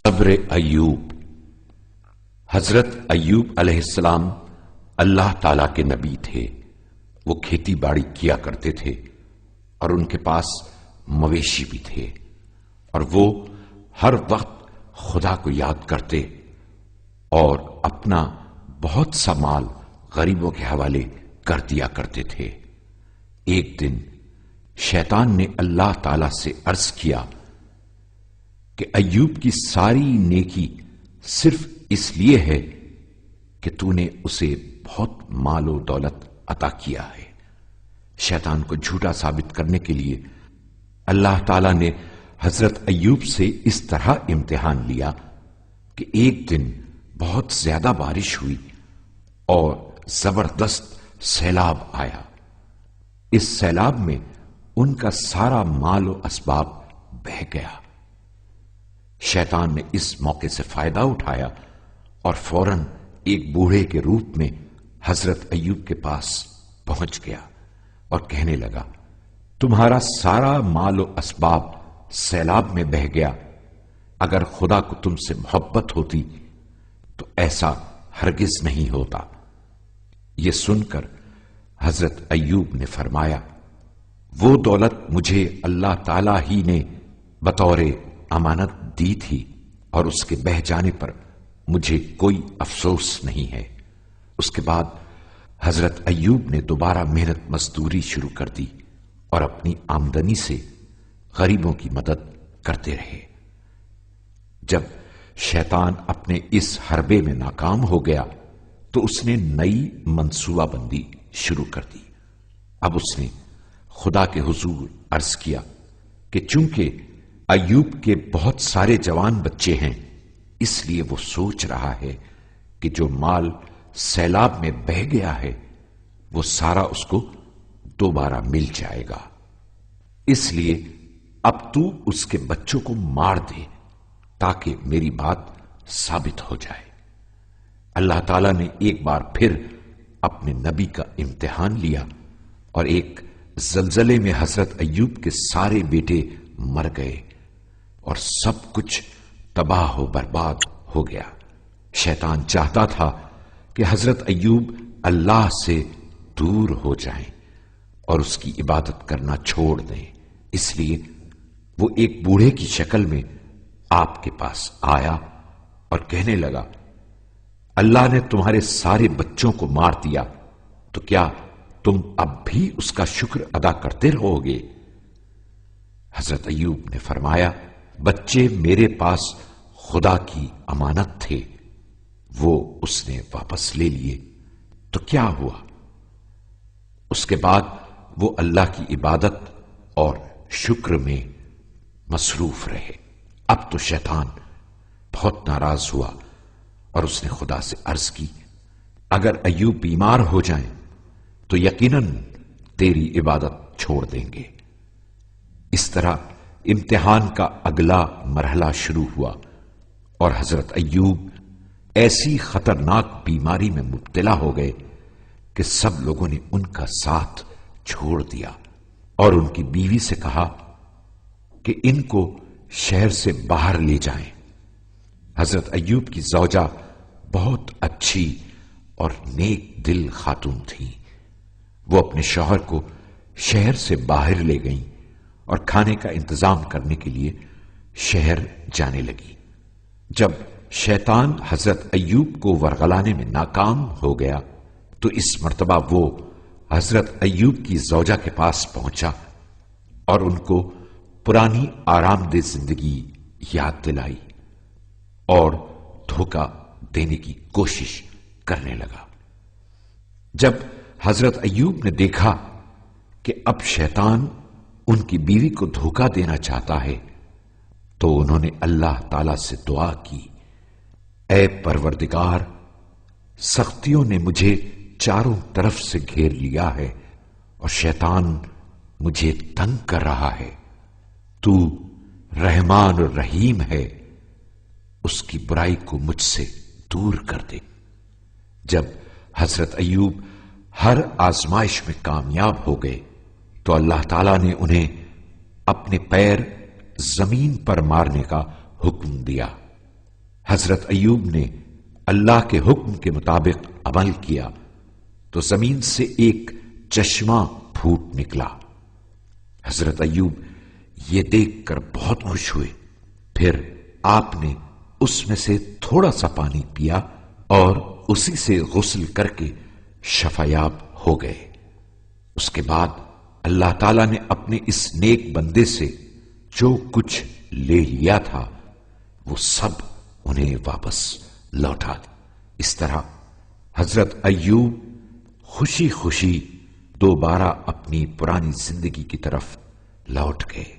صبر ایوب۔ حضرت ایوب علیہ السلام اللہ تعالی کے نبی تھے۔ وہ کھیتی باڑی کیا کرتے تھے اور ان کے پاس مویشی بھی تھے، اور وہ ہر وقت خدا کو یاد کرتے اور اپنا بہت سا مال غریبوں کے حوالے کر دیا کرتے تھے۔ ایک دن شیطان نے اللہ تعالی سے عرض کیا کہ ایوب کی ساری نیکی صرف اس لیے ہے کہ تو نے اسے بہت مال و دولت عطا کیا ہے۔ شیطان کو جھوٹا ثابت کرنے کے لیے اللہ تعالی نے حضرت ایوب سے اس طرح امتحان لیا کہ ایک دن بہت زیادہ بارش ہوئی اور زبردست سیلاب آیا۔ اس سیلاب میں ان کا سارا مال و اسباب بہہ گیا۔ شیطان نے اس موقع سے فائدہ اٹھایا اور فوراً ایک بوڑھے کے روپ میں حضرت ایوب کے پاس پہنچ گیا اور کہنے لگا، تمہارا سارا مال و اسباب سیلاب میں بہہ گیا، اگر خدا کو تم سے محبت ہوتی تو ایسا ہرگز نہیں ہوتا۔ یہ سن کر حضرت ایوب نے فرمایا، وہ دولت مجھے اللہ تعالی ہی نے بطور امانت دی تھی اور اس کے بہہ جانے پر مجھے کوئی افسوس نہیں ہے۔ اس کے بعد حضرت ایوب نے دوبارہ محنت مزدوری شروع کر دی اور اپنی آمدنی سے غریبوں کی مدد کرتے رہے۔ جب شیطان اپنے اس حربے میں ناکام ہو گیا تو اس نے نئی منصوبہ بندی شروع کر دی۔ اب اس نے خدا کے حضور عرض کیا کہ چونکہ ایوب کے بہت سارے جوان بچے ہیں، اس لیے وہ سوچ رہا ہے کہ جو مال سیلاب میں بہہ گیا ہے وہ سارا اس کو دوبارہ مل جائے گا، اس لیے اب تو اس کے بچوں کو مار دے تاکہ میری بات ثابت ہو جائے۔ اللہ تعالیٰ نے ایک بار پھر اپنے نبی کا امتحان لیا اور ایک زلزلے میں حضرت ایوب کے سارے بیٹے مر گئے اور سب کچھ تباہ و برباد ہو گیا۔ شیطان چاہتا تھا کہ حضرت ایوب اللہ سے دور ہو جائیں اور اس کی عبادت کرنا چھوڑ دیں، اس لیے وہ ایک بوڑھے کی شکل میں آپ کے پاس آیا اور کہنے لگا، اللہ نے تمہارے سارے بچوں کو مار دیا تو کیا تم اب بھی اس کا شکر ادا کرتے رہو گے؟ حضرت ایوب نے فرمایا، بچے میرے پاس خدا کی امانت تھے، وہ اس نے واپس لے لیے تو کیا ہوا؟ اس کے بعد وہ اللہ کی عبادت اور شکر میں مصروف رہے۔ اب تو شیطان بہت ناراض ہوا اور اس نے خدا سے عرض کی، اگر ایوب بیمار ہو جائیں تو یقیناً تیری عبادت چھوڑ دیں گے۔ اس طرح امتحان کا اگلا مرحلہ شروع ہوا اور حضرت ایوب ایسی خطرناک بیماری میں مبتلا ہو گئے کہ سب لوگوں نے ان کا ساتھ چھوڑ دیا اور ان کی بیوی سے کہا کہ ان کو شہر سے باہر لے جائیں۔ حضرت ایوب کی زوجہ بہت اچھی اور نیک دل خاتون تھی۔ وہ اپنے شوہر کو شہر سے باہر لے گئیں اور کھانے کا انتظام کرنے کے لیے شہر جانے لگی۔ جب شیطان حضرت ایوب کو ورغلانے میں ناکام ہو گیا تو اس مرتبہ وہ حضرت ایوب کی زوجہ کے پاس پہنچا اور ان کو پرانی آرام دہ زندگی یاد دلائی اور دھوکہ دینے کی کوشش کرنے لگا۔ جب حضرت ایوب نے دیکھا کہ اب شیطان ان کی بیوی کو دھوکہ دینا چاہتا ہے تو انہوں نے اللہ تعالی سے دعا کی، اے پروردگار، سختیوں نے مجھے چاروں طرف سے گھیر لیا ہے اور شیطان مجھے تنگ کر رہا ہے، تو رحمان اور رحیم ہے، اس کی برائی کو مجھ سے دور کر دے۔ جب حضرت ایوب ہر آزمائش میں کامیاب ہو گئے تو اللہ تعالیٰ نے انہیں اپنے پیر زمین پر مارنے کا حکم دیا حضرت ایوب نے اللہ کے حکم کے مطابق عمل کیا تو زمین سے ایک چشمہ پھوٹ نکلا۔ حضرت ایوب یہ دیکھ کر بہت خوش ہوئے۔ پھر آپ نے اس میں سے تھوڑا سا پانی پیا اور اسی سے غسل کر کے شفایاب ہو گئے۔ اس کے بعد اللہ تعالیٰ نے اپنے اس نیک بندے سے جو کچھ لے لیا تھا وہ سب انہیں واپس لوٹا۔ اس طرح حضرت ایوب خوشی خوشی دوبارہ اپنی پرانی زندگی کی طرف لوٹ گئے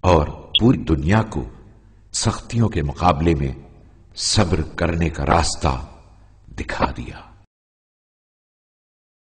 اور پوری دنیا کو سختیوں کے مقابلے میں صبر کرنے کا راستہ دکھا دیا۔